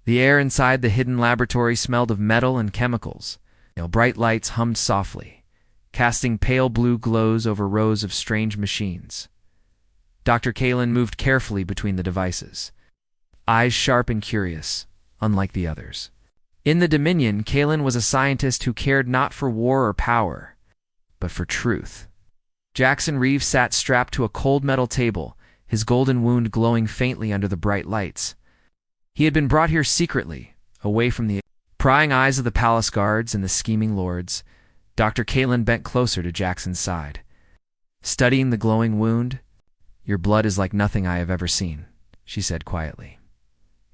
The air inside the hidden laboratory smelled of metal and chemicals. Bright lights hummed softly, casting pale blue glows over rows of strange machines. Dr. Kalen moved carefully between the devices, eyes sharp and curious, unlike the others. In the Dominion, Kalen was a scientist who cared not for war or power, but for truth. Jackson Reeves sat strapped to a cold metal table, his golden wound glowing faintly under the bright lights. He had been brought here secretly, away from the prying eyes of the palace guards and the scheming lords. Dr. Kalen bent closer to Jackson's side. Studying the glowing wound, "Your blood is like nothing I have ever seen," she said quietly.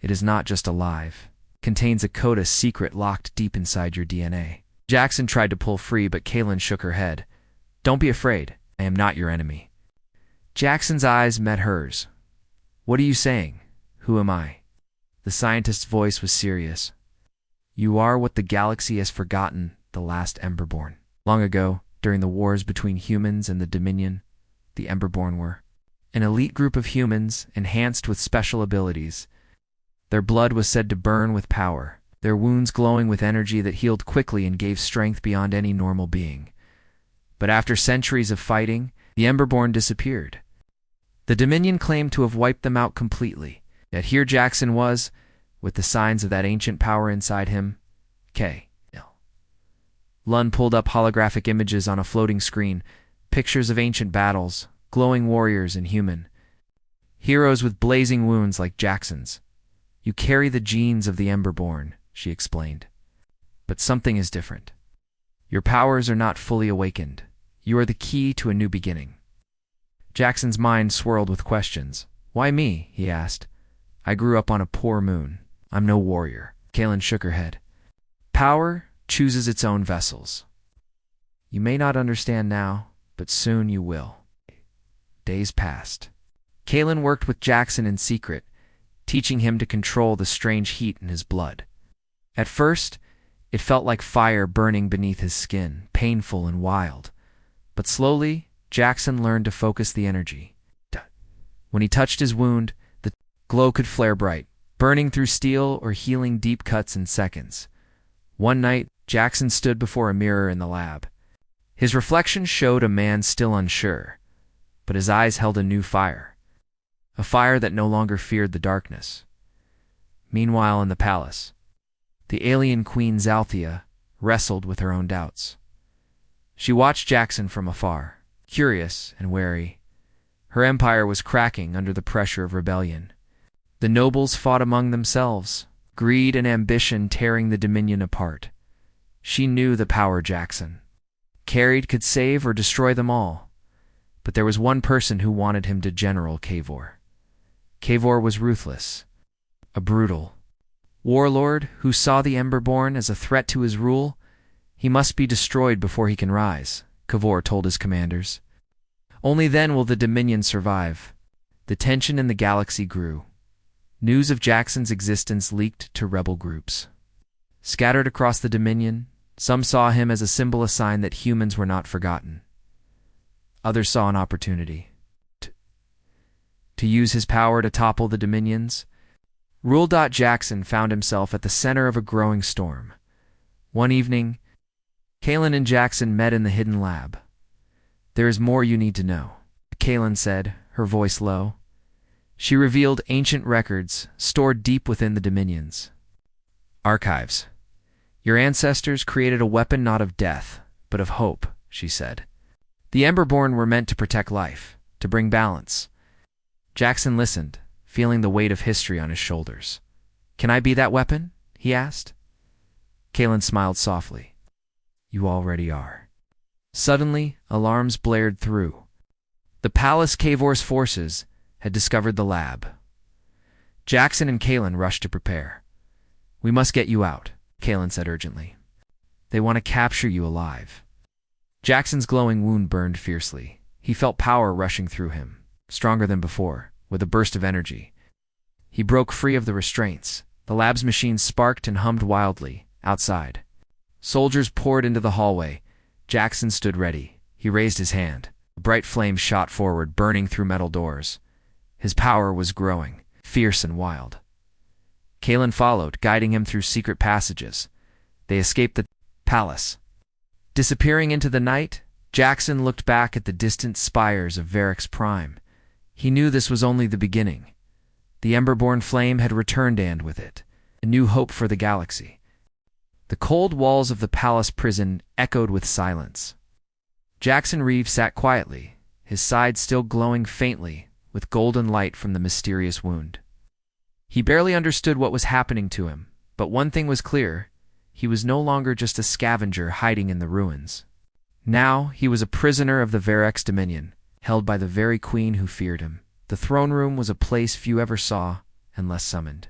"It is not just alive. It contains a code, a secret locked deep inside your DNA." Jackson tried to pull free, but Kalen shook her head. "Don't be afraid. I am not your enemy." Jackson's eyes met hers. "What are you saying? Who am I?" The scientist's voice was serious. "You are what the galaxy has forgotten, the last Emberborn. Long ago, during the wars between humans and the Dominion, the Emberborn were an elite group of humans enhanced with special abilities. Their blood was said to burn with power, their wounds glowing with energy that healed quickly and gave strength beyond any normal being. But after centuries of fighting, the Emberborn disappeared. The Dominion claimed to have wiped them out completely, yet here Jackson was, with the signs of that ancient power inside him. Lund pulled up holographic images on a floating screen, pictures of ancient battles, glowing warriors and human heroes with blazing wounds like Jackson's. "You carry the genes of the Emberborn," she explained. "But something is different. Your powers are not fully awakened. You are the key to a new beginning." Jackson's mind swirled with questions. "Why me?" he asked. "I grew up on a poor moon. I'm no warrior." Kalen shook her head. "Power chooses its own vessels. You may not understand now, but soon you will." Days passed. Kalen worked with Jackson in secret, teaching him to control the strange heat in his blood. At first, it felt like fire burning beneath his skin, painful and wild. But slowly, Jackson learned to focus the energy. When he touched his wound, the glow could flare bright, burning through steel or healing deep cuts in seconds. One night, Jackson stood before a mirror in the lab. His reflection showed a man still unsure, but his eyes held a new fire, a fire that no longer feared the darkness. Meanwhile, in the palace, the alien queen Zalthea wrestled with her own doubts. She watched Jackson from afar, curious and wary. Her empire was cracking under the pressure of rebellion. The nobles fought among themselves, greed and ambition tearing the Dominion apart. She knew the power Jackson carried could save or destroy them all. But there was one person who wanted him to General Kavor. Kavor was ruthless, a brutal warlord who saw the Emberborn as a threat to his rule. "He must be destroyed before he can rise," Kavor told his commanders. "Only then will the Dominion survive." The tension in the galaxy grew. News of Jackson's existence leaked to rebel groups. Scattered across the Dominion, some saw him as a symbol, a sign that humans were not forgotten. Others saw an opportunity to use his power to topple the Dominions. Jackson found himself at the center of a growing storm. One evening, Kalen and Jackson met in the hidden lab. "There is more you need to know," Kalen said, her voice low. She revealed ancient records stored deep within the Dominions. "Archives. Your ancestors created a weapon not of death, but of hope," she said. "The Emberborn were meant to protect life, to bring balance." Jackson listened, feeling the weight of history on his shoulders. "Can I be that weapon?" he asked. Kalen smiled softly. "You already are." Suddenly, alarms blared through. The Palace Kavor's forces had discovered the lab. Jackson and Kalen rushed to prepare. "We must get you out," Kalen said urgently. "They want to capture you alive." Jackson's glowing wound burned fiercely. He felt power rushing through him, stronger than before, with a burst of energy. He broke free of the restraints. The lab's machines sparked and hummed wildly, outside. Soldiers poured into the hallway. Jackson stood ready. He raised his hand. A bright flame shot forward, burning through metal doors. His power was growing, fierce and wild. Kalen followed, guiding him through secret passages. They escaped the palace. Disappearing into the night, Jackson looked back at the distant spires of Varix Prime. He knew this was only the beginning. The Emberborn flame had returned, and with it, a new hope for the galaxy. The cold walls of the palace prison echoed with silence. Jackson Reeve sat quietly, his side still glowing faintly with golden light from the mysterious wound. He barely understood what was happening to him, but one thing was clear: he was no longer just a scavenger hiding in the ruins. Now he was a prisoner of the Varix Dominion, held by the very queen who feared him. The throne room was a place few ever saw unless summoned.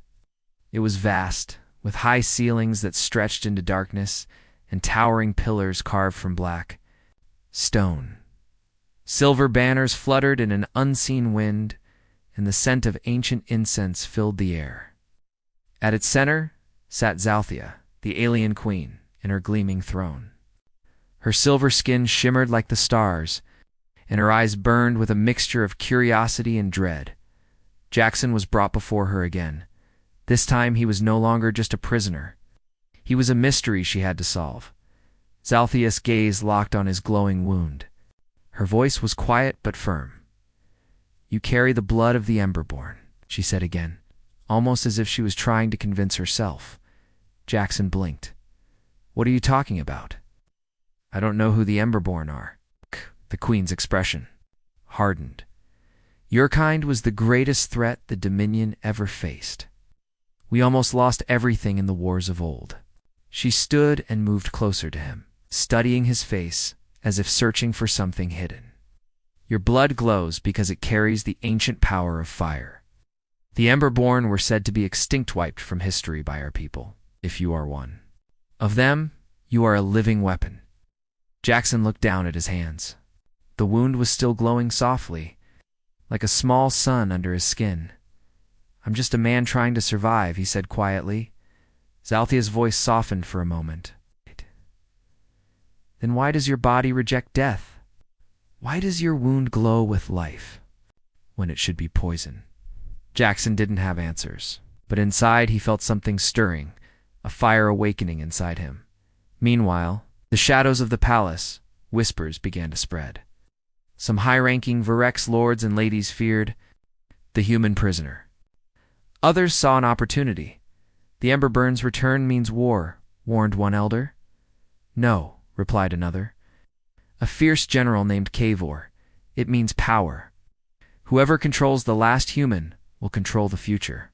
It was vast, with high ceilings that stretched into darkness and towering pillars carved from black stone. Silver banners fluttered in an unseen wind, and the scent of ancient incense filled the air. At its center sat Zalthia, the alien queen, in her gleaming throne. Her silver skin shimmered like the stars, and her eyes burned with a mixture of curiosity and dread. Jackson was brought before her again. This time he was no longer just a prisoner. He was a mystery she had to solve. Zalthia's gaze locked on his glowing wound. Her voice was quiet but firm. "You carry the blood of the Emberborn," she said again, almost as if she was trying to convince herself. Jackson blinked. "What are you talking about?" "I don't know who the Emberborn are." The queen's expression hardened. "Your kind was the greatest threat the Dominion ever faced. We almost lost everything in the wars of old." She stood and moved closer to him, studying his face as if searching for something hidden. "Your blood glows because it carries the ancient power of fire. The Emberborn were said to be extinct, wiped from history by our people. If you are one of them, you are a living weapon." Jackson looked down at his hands. The wound was still glowing softly, like a small sun under his skin. "I'm just a man trying to survive," he said quietly. Zalthia's voice softened for a moment. "Then why does your body reject death? Why does your wound glow with life when it should be poison?" Jackson didn't have answers, but inside he felt something stirring, a fire awakening inside him. Meanwhile, the shadows of the palace, whispers began to spread. Some high-ranking Varex lords and ladies feared the human prisoner. Others saw an opportunity. "The Emberburn's return means war," warned one elder. "No," replied another. "A fierce general named Kavor. It means power. Whoever controls the last human will control the future."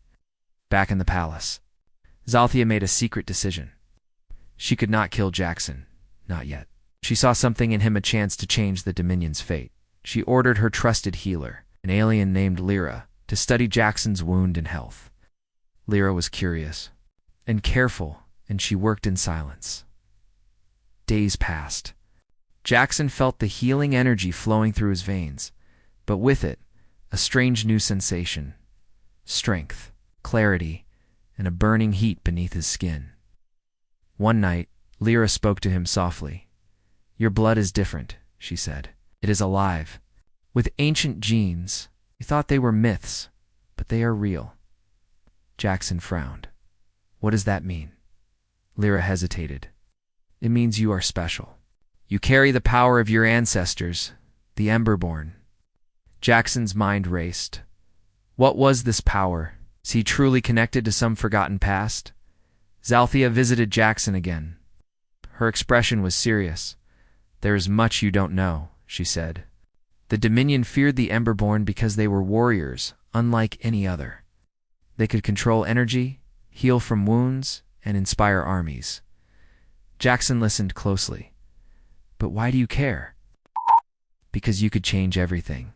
Back in the palace, Zalthia made a secret decision. She could not kill Jackson, not yet. She saw something in him, a chance to change the Dominion's fate. She ordered her trusted healer, an alien named Lyra, to study Jackson's wound and health. Lyra was curious and careful, and she worked in silence. Days passed. Jackson felt the healing energy flowing through his veins, but with it, a strange new sensation: strength, clarity, and a burning heat beneath his skin. One night, Lyra spoke to him softly. "Your blood is different," she said. "It is alive, with ancient genes. You thought they were myths, but they are real." Jackson frowned. "What does that mean?" Lyra hesitated. "It means you are special. You carry the power of your ancestors, the Emberborn." Jackson's mind raced. What was this power? Was he truly connected to some forgotten past? Zalthia visited Jackson again. Her expression was serious. "There is much you don't know," she said. "The Dominion feared the Emberborn because they were warriors, unlike any other. They could control energy, heal from wounds, and inspire armies." Jackson listened closely. "But why do you care?" "Because you could change everything,"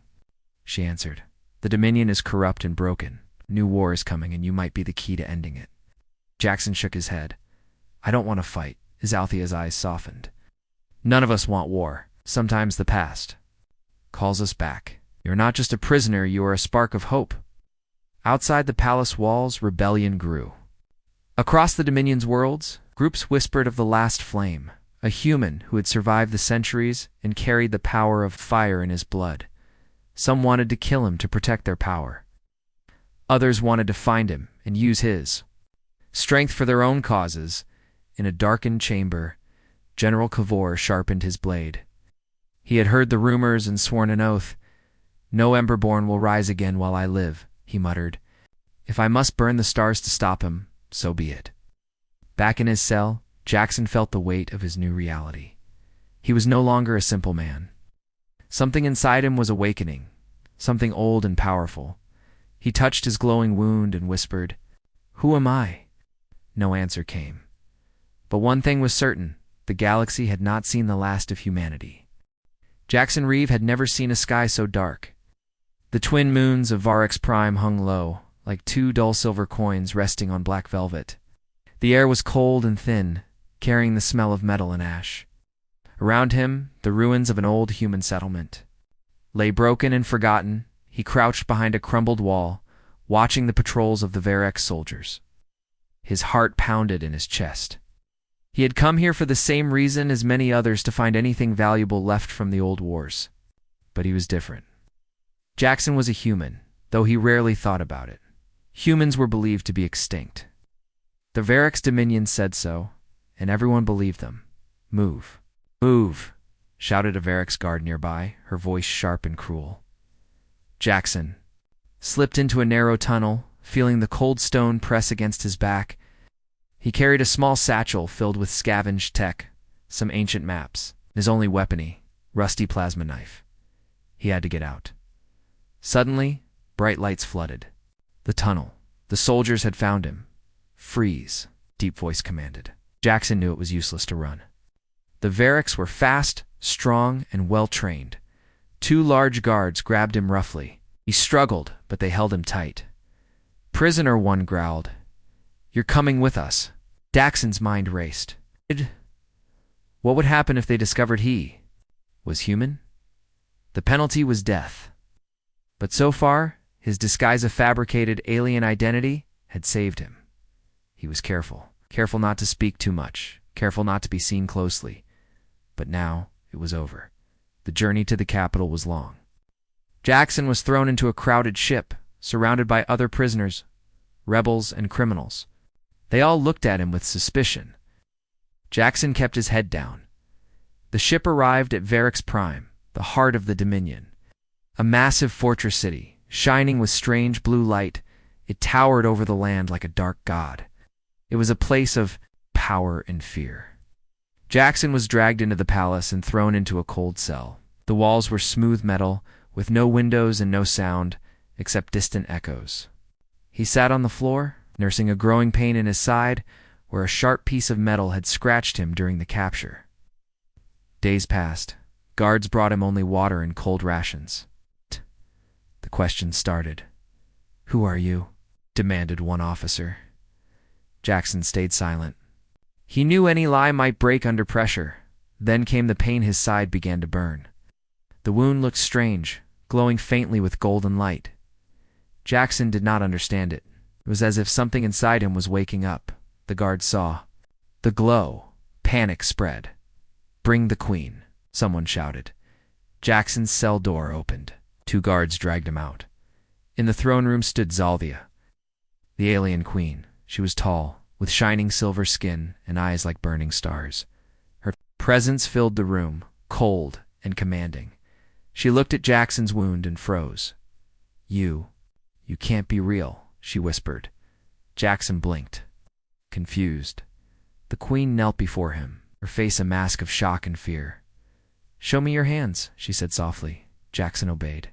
she answered. "The Dominion is corrupt and broken. A new war is coming, and you might be the key to ending it." Jackson shook his head. "I don't want to fight." Zalthia's eyes softened. "None of us want war. Sometimes the past calls us back. You're not just a prisoner, you are a spark of hope." Outside the palace walls, rebellion grew. Across the Dominion's worlds, groups whispered of the last flame, a human who had survived the centuries and carried the power of fire in his blood. Some wanted to kill him to protect their power. Others wanted to find him and use his. strength for their own causes. In a darkened chamber, General Cavour sharpened his blade. He had heard the rumors and sworn an oath. "No Emberborn will rise again while I live," he muttered. "If I must burn the stars to stop him, so be it." Back in his cell, Jackson felt the weight of his new reality. He was no longer a simple man. Something inside him was awakening, something old and powerful. He touched his glowing wound and whispered, "Who am I?" No answer came. But one thing was certain: the galaxy had not seen the last of humanity. Jackson Reeve had never seen a sky so dark. The twin moons of Varix Prime hung low, like two dull silver coins resting on black velvet. The air was cold and thin, carrying the smell of metal and ash. Around him, the ruins of an old human settlement lay broken and forgotten. He crouched behind a crumbled wall, watching the patrols of the Varex soldiers. His heart pounded in his chest. He had come here for the same reason as many others, to find anything valuable left from the old wars. But he was different. Jackson was a human, though he rarely thought about it. Humans were believed to be extinct. The Varex Dominion said so, and everyone believed them. "Move. Move," shouted a Varex guard nearby, her voice sharp and cruel. Jackson slipped into a narrow tunnel, feeling the cold stone press against his back. He carried a small satchel filled with scavenged tech, some ancient maps, his only weapon, rusty plasma knife. He had to get out. Suddenly, bright lights flooded the tunnel. The soldiers had found him. "Freeze," deep voice commanded. Jackson knew it was useless to run. The Varex were fast, strong, and well-trained. Two large guards grabbed him roughly. He struggled, but they held him tight. "Prisoner," one growled. "You're coming with us." Jackson's mind raced. What would happen if they discovered he was human? The penalty was death. But so far, his disguise of fabricated alien identity had saved him. He was careful not to speak too much, careful not to be seen closely. But now it was over. The journey to the capital was long. Jackson was thrown into a crowded ship, surrounded by other prisoners, rebels, and criminals. They all looked at him with suspicion. Jackson kept his head down. The ship arrived at Varix Prime, the heart of the Dominion. A massive fortress city, shining with strange blue light, it towered over the land like a dark god. It was a place of power and fear. Jackson was dragged into the palace and thrown into a cold cell. The walls were smooth metal, with no windows and no sound, except distant echoes. He sat on the floor, nursing a growing pain in his side, where a sharp piece of metal had scratched him during the capture. Days passed. Guards brought him only water and cold rations. The questions started. "Who are you?" demanded one officer. Jackson stayed silent. He knew any lie might break under pressure. Then came the pain. His side began to burn. The wound looked strange, glowing faintly with golden light. Jackson did not understand it. It was as if something inside him was waking up. The guard saw the glow. Panic spread. "Bring the queen," someone shouted. Jackson's cell door opened. Two guards dragged him out. In the throne room stood Zalthia, the alien queen. She was tall, with shining silver skin and eyes like burning stars. Her presence filled the room, cold and commanding. She looked at Jackson's wound and froze. You can't be real," she whispered. Jackson blinked, confused. The queen knelt before him, her face a mask of shock and fear. "Show me your hands," she said softly. Jackson obeyed.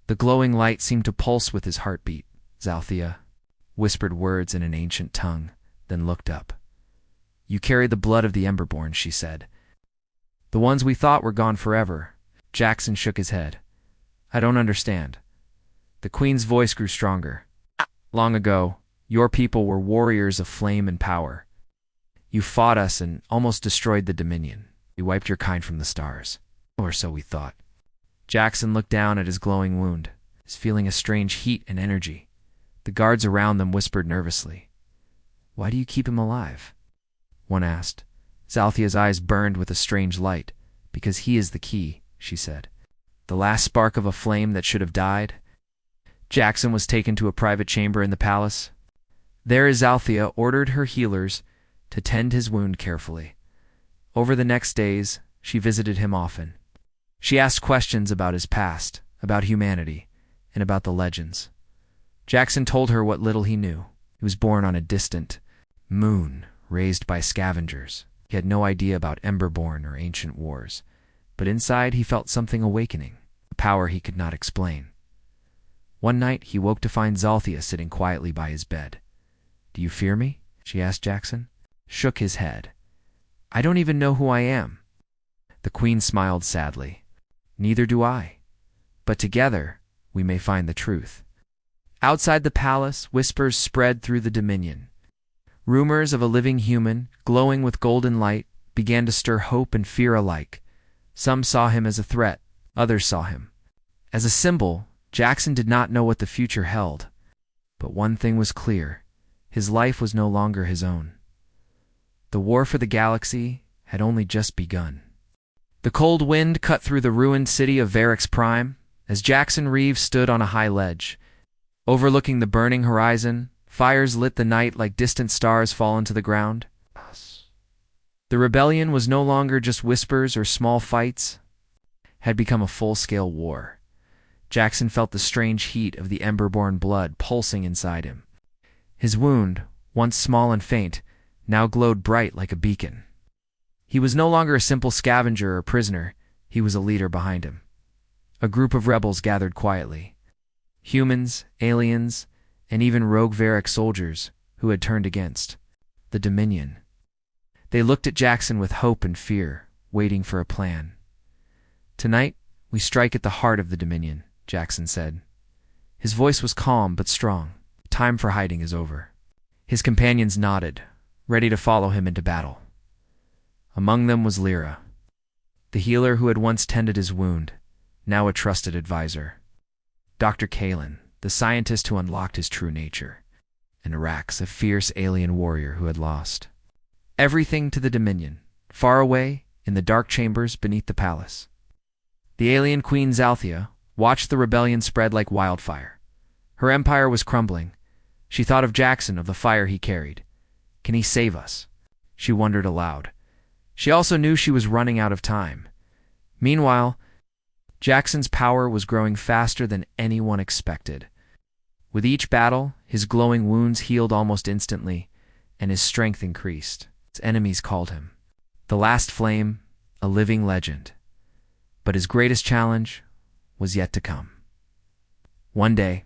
The glowing light seemed to pulse with his heartbeat. Zalthia whispered words in an ancient tongue, then looked up. "You carry the blood of the Emberborn," she said. "The ones we thought were gone forever." Jackson shook his head. "I don't understand." The queen's voice grew stronger. "Long ago, your people were warriors of flame and power. You fought us and almost destroyed the Dominion. We wiped your kind from the stars. Or so we thought." Jackson looked down at his glowing wound, feeling a strange heat and energy. The guards around them whispered nervously. "Why do you keep him alive?" one asked. Zalthia's eyes burned with a strange light. "Because he is the key," she said. "The last spark of a flame that should have died." Jackson was taken to a private chamber in the palace. There Azalthea ordered her healers to tend his wound carefully. Over the next days, she visited him often. She asked questions about his past, about humanity, and about the legends. Jackson told her what little he knew. He was born on a distant moon, raised by scavengers. He had no idea about Emberborn or ancient wars, but inside he felt something awakening, a power he could not explain. One night he woke to find Zalthea sitting quietly by his bed. "Do you fear me?" she asked Jackson. Shook his head. "I don't even know who I am." The queen smiled sadly. "Neither do I. But together we may find the truth." Outside the palace, whispers spread through the dominion. Rumors of a living human, glowing with golden light, began to stir hope and fear alike. Some saw him as a threat, others saw him as a symbol. Jackson did not know what the future held. But one thing was clear: his life was no longer his own. The war for the galaxy had only just begun. The cold wind cut through the ruined city of Varix Prime as Jackson Reeves stood on a high ledge. Overlooking the burning horizon, fires lit the night like distant stars fallen to the ground. The rebellion was no longer just whispers or small fights, had become a full-scale war. Jackson felt the strange heat of the Emberborn blood pulsing inside him. His wound, once small and faint, now glowed bright like a beacon. He was no longer a simple scavenger or prisoner. He was a leader behind him. A group of rebels gathered quietly. Humans, aliens, and even rogue Varric soldiers who had turned against the Dominion. They looked at Jackson with hope and fear, waiting for a plan. "Tonight, we strike at the heart of the Dominion," Jackson said. His voice was calm but strong. "Time for hiding is over." His companions nodded, ready to follow him into battle. Among them was Lyra, the healer who had once tended his wound, now a trusted advisor. Dr. Kalen, the scientist who unlocked his true nature, and Arax, a fierce alien warrior who had lost everything to the Dominion, far away in the dark chambers beneath the palace. The alien queen Zalthea watched the rebellion spread like wildfire. Her empire was crumbling. She thought of Jackson, of the fire he carried. Can he save us? She wondered aloud. She also knew she was running out of time. Meanwhile, Jackson's power was growing faster than anyone expected. With each battle, his glowing wounds healed almost instantly, and his strength increased. His enemies called him the Last Flame, a living legend. But his greatest challenge was yet to come. One day,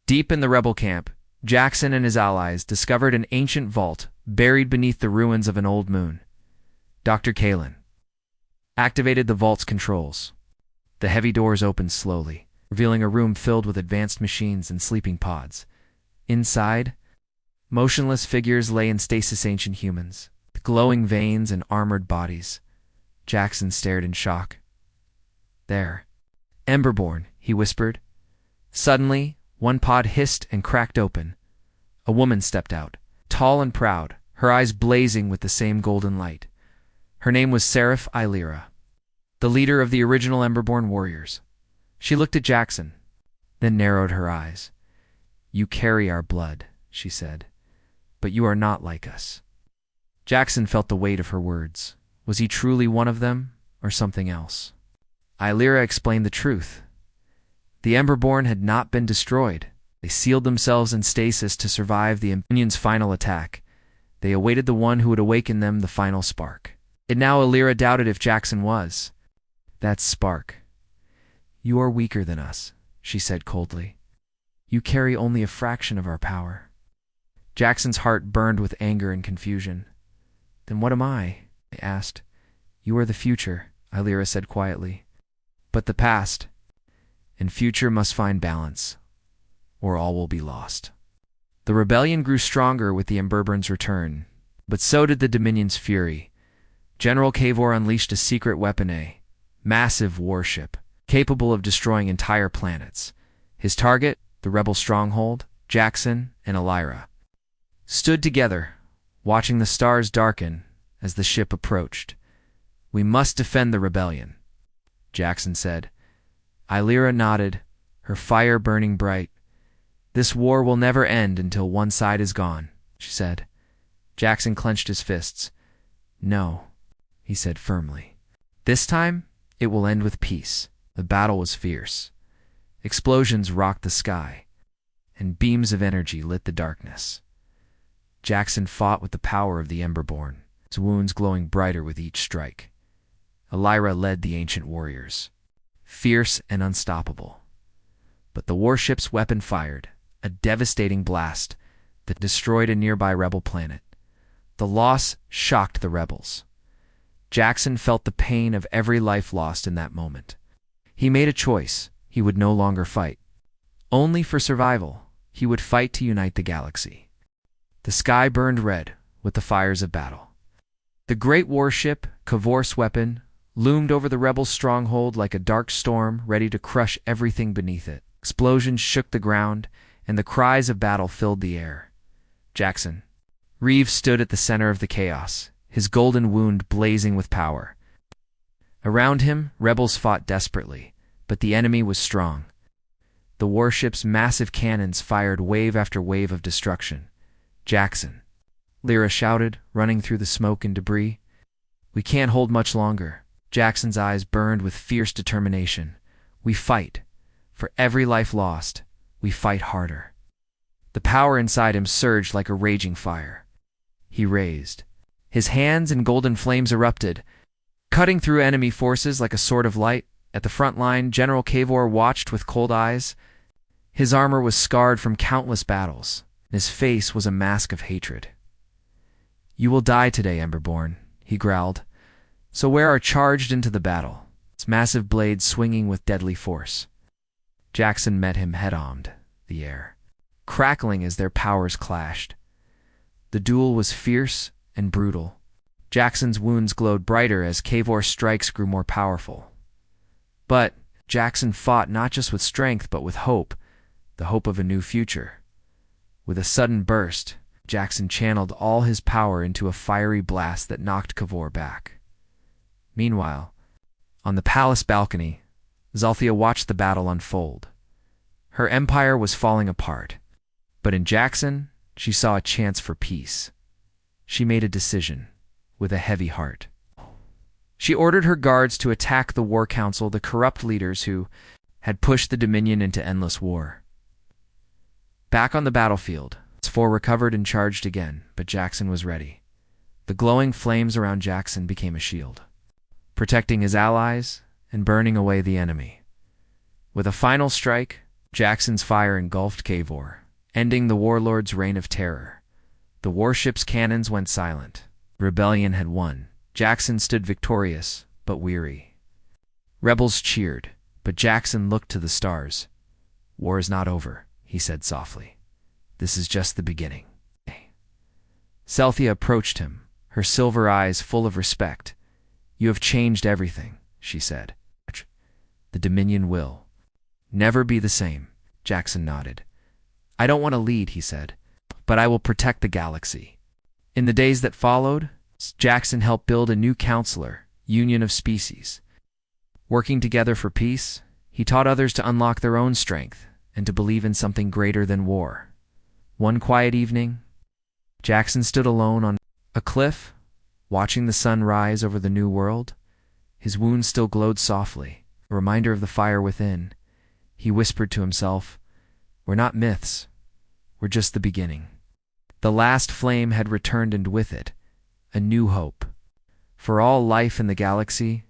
deep in the rebel camp, Jackson and his allies discovered an ancient vault buried beneath the ruins of an old moon. Dr. Kalen activated the vault's controls. The heavy doors opened slowly, revealing a room filled with advanced machines and sleeping pods. Inside, motionless figures lay in stasis, ancient humans, with glowing veins and armored bodies. Jackson stared in shock. "There. Emberborn," he whispered. Suddenly, one pod hissed and cracked open. A woman stepped out, tall and proud, her eyes blazing with the same golden light. Her name was Seraph Illyra, the leader of the original Emberborn warriors. She looked at Jackson, then narrowed her eyes. "You carry our blood," she said, "but you are not like us." Jackson felt the weight of her words. Was he truly one of them, or something else? Illyra explained the truth. The Emberborn had not been destroyed. They sealed themselves in stasis to survive the Dominion's final attack. They awaited the one who would awaken them, the final spark. And now Illyra doubted if Jackson was that spark. "You are weaker than us," she said coldly. "You carry only a fraction of our power." Jackson's heart burned with anger and confusion. "Then what am I?" he asked. "You are the future," Illyra said quietly. "But the past and future must find balance, or all will be lost." The rebellion grew stronger with the Emberborn's return, but so did the Dominion's fury. General Kavor unleashed a secret weapon, a massive warship, capable of destroying entire planets. His target, the rebel stronghold, Jackson and Illyra, stood together, watching the stars darken as the ship approached. "We must defend the rebellion," Jackson said. Illyra nodded, her fire burning bright. This war will never end until one side is gone, she said. Jackson clenched his fists. No, he said firmly. This time, it will end with peace. The battle was fierce. Explosions rocked the sky, and beams of energy lit the darkness. Jackson fought with the power of the Emberborn, his wounds glowing brighter with each strike. Elira led the ancient warriors, fierce and unstoppable. But the warship's weapon fired, a devastating blast that destroyed a nearby rebel planet. The loss shocked the rebels. Jackson felt the pain of every life lost in that moment. He made a choice. He would no longer fight. Only for survival, he would fight to unite the galaxy. The sky burned red with the fires of battle. The great warship, Kavor's weapon, loomed over the rebels' stronghold like a dark storm ready to crush everything beneath it. Explosions shook the ground, and the cries of battle filled the air. Jackson. Reeves stood at the center of the chaos, his golden wound blazing with power. Around him, rebels fought desperately, but the enemy was strong. The warship's massive cannons fired wave after wave of destruction. Jackson. Lyra shouted, running through the smoke and debris. We can't hold much longer. Jackson's eyes burned with fierce determination. We fight. For every life lost, we fight harder. The power inside him surged like a raging fire. He raised. His hands and golden flames erupted, cutting through enemy forces like a sword of light. At the front line, General Kavor watched with cold eyes. His armor was scarred from countless battles, and his face was a mask of hatred. You will die today, Emberborn, he growled. So Ware charged into the battle, its massive blades swinging with deadly force. Jackson met him head-on, the air, crackling as their powers clashed. The duel was fierce and brutal. Jackson's wounds glowed brighter as Kavor's strikes grew more powerful. But Jackson fought not just with strength but with hope, the hope of a new future. With a sudden burst, Jackson channeled all his power into a fiery blast that knocked Kavor back. Meanwhile, on the palace balcony, Zalthia watched the battle unfold. Her empire was falling apart, but in Jackson, she saw a chance for peace. She made a decision, with a heavy heart. She ordered her guards to attack the War Council, the corrupt leaders who had pushed the Dominion into endless war. Back on the battlefield, its four recovered and charged again, but Jackson was ready. The glowing flames around Jackson became a shield, protecting his allies and burning away the enemy. With a final strike, Jackson's fire engulfed Kavor, ending the warlord's reign of terror. The warship's cannons went silent. Rebellion had won. Jackson stood victorious, but weary. Rebels cheered, but Jackson looked to the stars. War is not over, he said softly. This is just the beginning. Zalthia approached him, her silver eyes full of respect. You have changed everything, she said. The Dominion will never be the same, Jackson nodded. I don't want to lead, he said, but I will protect the galaxy. In the days that followed, Jackson helped build a new counselor, Union of Species. Working together for peace, he taught others to unlock their own strength and to believe in something greater than war. One quiet evening, Jackson stood alone on a cliff, watching the sun rise over the new world. His wounds still glowed softly, a reminder of the fire within. He whispered to himself, We're not myths. We're just the beginning. The last flame had returned, and with it, a new hope. For all life in the galaxy,